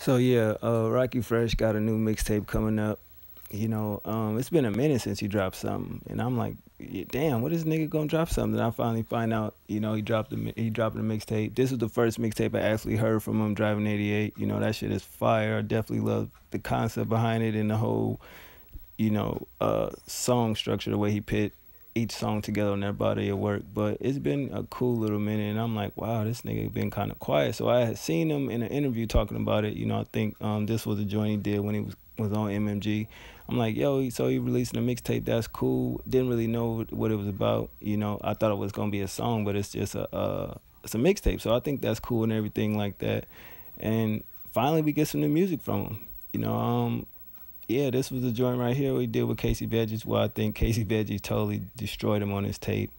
So yeah, Rocky Fresh got a new mixtape coming up. It's been a minute since he dropped something, and I'm like, yeah, damn, what is nigga gonna drop something? And I finally find out, he dropped a mixtape. This was the first mixtape I actually heard from him driving 88. That shit is fire. I definitely love the concept behind it and the whole, song structure, the way he put each song together on that body of work. But it's been a cool little minute, and I'm like, wow, this nigga been kind of quiet. So I had seen him in an interview talking about it. I think this was a joint he did when he was on MMG. I'm like, yo, he releasing a mixtape. That's cool. Didn't really know what it was about. I thought it was gonna be a song, but it's just it's a mixtape. So I think that's cool and everything like that. And finally, we get some new music from him. Yeah, this was the joint right here we did with Casey Veggies. Well, I think Casey Veggies totally destroyed him on his tape,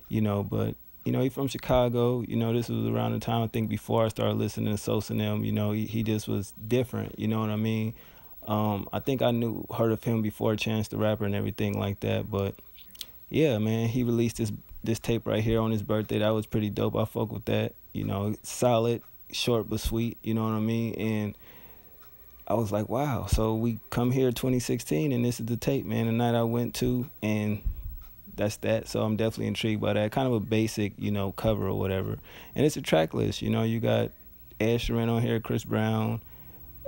but he's from Chicago. This was around the time I think before I started listening to Sosa and them. He just was different. You know what I mean? I think I heard of him before Chance the Rapper and everything like that. But yeah, man, he released this tape right here on his birthday. That was pretty dope. I fuck with that. Solid, short but sweet. You know what I mean? And I was like, wow. So we come here 2016, and this is the tape, man. The night I went to, and that's that. So I'm definitely intrigued by that. Kind of a basic, cover or whatever. And it's a track list. You got Ed Sheeran on here, Chris Brown,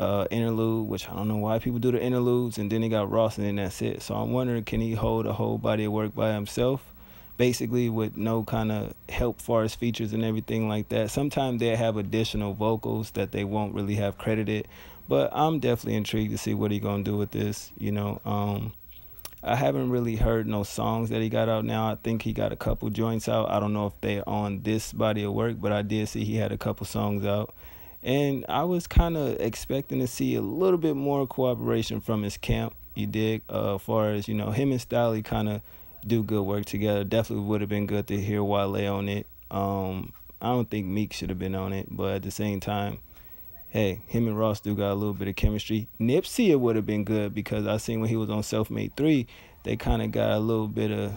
interlude, which I don't know why people do the interludes, and then they got Ross, and then that's it. So I'm wondering, can he hold a whole body of work by himself, basically with no kind of help far as features and everything like that? Sometimes they have additional vocals that they won't really have credited, but I'm definitely intrigued to see what he gonna do with this. I haven't really heard no songs that he got out now. I think he got a couple joints out. I don't know if they're on this body of work, but I did see he had a couple songs out. And I was kind of expecting to see a little bit more cooperation from his camp. You dig? As far as, him and Styles kind of do good work together. Definitely would have been good to hear Wale on it. I don't think Meek should have been on it, but at the same time, hey, him and Ross do got a little bit of chemistry. Nipsey, it would have been good because I seen when he was on Self-Made 3, they kind of got a little bit of,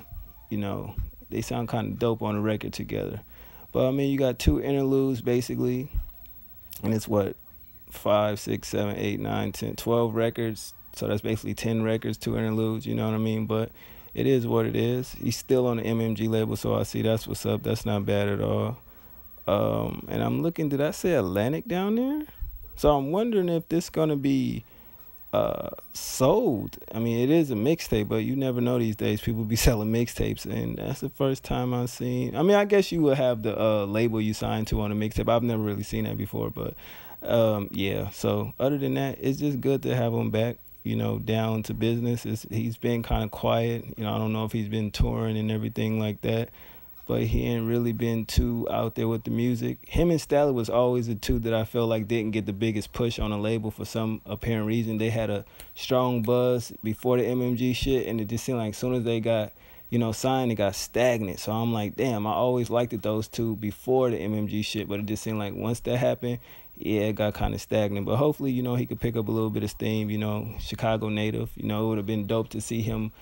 they sound kind of dope on the record together. But, I mean, you got two interludes, basically, and it's what, 5, 6, 7, 8, 9, 10, 12 records. So that's basically 10 records, two interludes, you know what I mean? But it is what it is. He's still on the MMG label, so I see that's what's up. That's not bad at all. And I'm looking, did I say Atlantic down there? So I'm wondering if this gonna be sold. I mean, it is a mixtape, but you never know these days. People be selling mixtapes, and that's the first time I've seen. I mean, I guess you would have the label you signed to on a mixtape. I've never really seen that before, but yeah. So other than that, it's just good to have him back. Down to business. He's been kind of quiet. I don't know if he's been touring and everything like that, but he ain't really been too out there with the music. Him and Stella was always the two that I felt like didn't get the biggest push on the label for some apparent reason. They had a strong buzz before the MMG shit, and it just seemed like as soon as they got, signed, it got stagnant. So I'm like, damn, I always liked it, those two before the MMG shit, but it just seemed like once that happened, yeah, it got kind of stagnant. But hopefully, he could pick up a little bit of steam, Chicago native. It would have been dope to see him,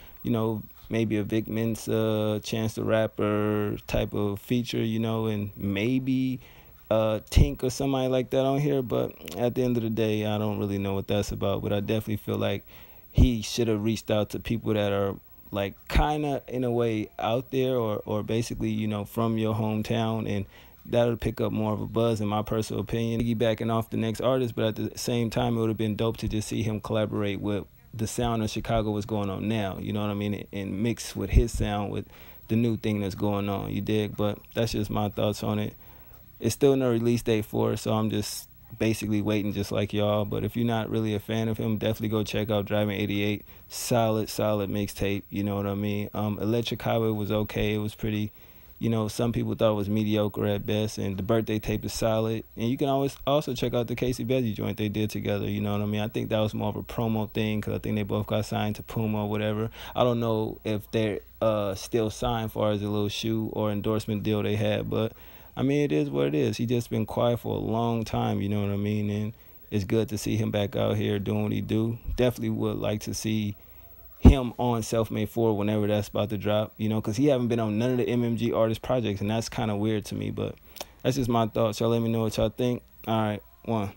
maybe a Vic Mensa, Chance the Rapper type of feature, and maybe Tink or somebody like that on here. But at the end of the day, I don't really know what that's about. But I definitely feel like he should have reached out to people that are like kind of in a way out there or basically, from your hometown, and that'll pick up more of a buzz, in my personal opinion. Piggybacking off the next artist, but at the same time, it would have been dope to just see him collaborate with the sound of Chicago what's going on now, you know what I mean, and mix with his sound with the new thing that's going on, you dig? But that's just my thoughts on it. It's still no release date for it, so I'm just basically waiting just like y'all. But if you're not really a fan of him, definitely go check out Driving 88. Solid mixtape, you know what I mean? Electric Highway was okay. It was pretty, some people thought it was mediocre at best, and the birthday tape is solid. And you can always also check out the Casey Veggie joint they did together, you know what I mean? I think that was more of a promo thing because I think they both got signed to Puma or whatever. I don't know if they're still signed far as a little shoe or endorsement deal they had, but I mean, it is what it is. He just been quiet for a long time, you know what I mean? And it's good to see him back out here doing what he do. Definitely would like to see him on Self-Made 4 whenever that's about to drop, because he haven't been on none of the MMG artist projects, and that's kind of weird to me. But that's just my thoughts. Y'all let me know what y'all think. All right, one.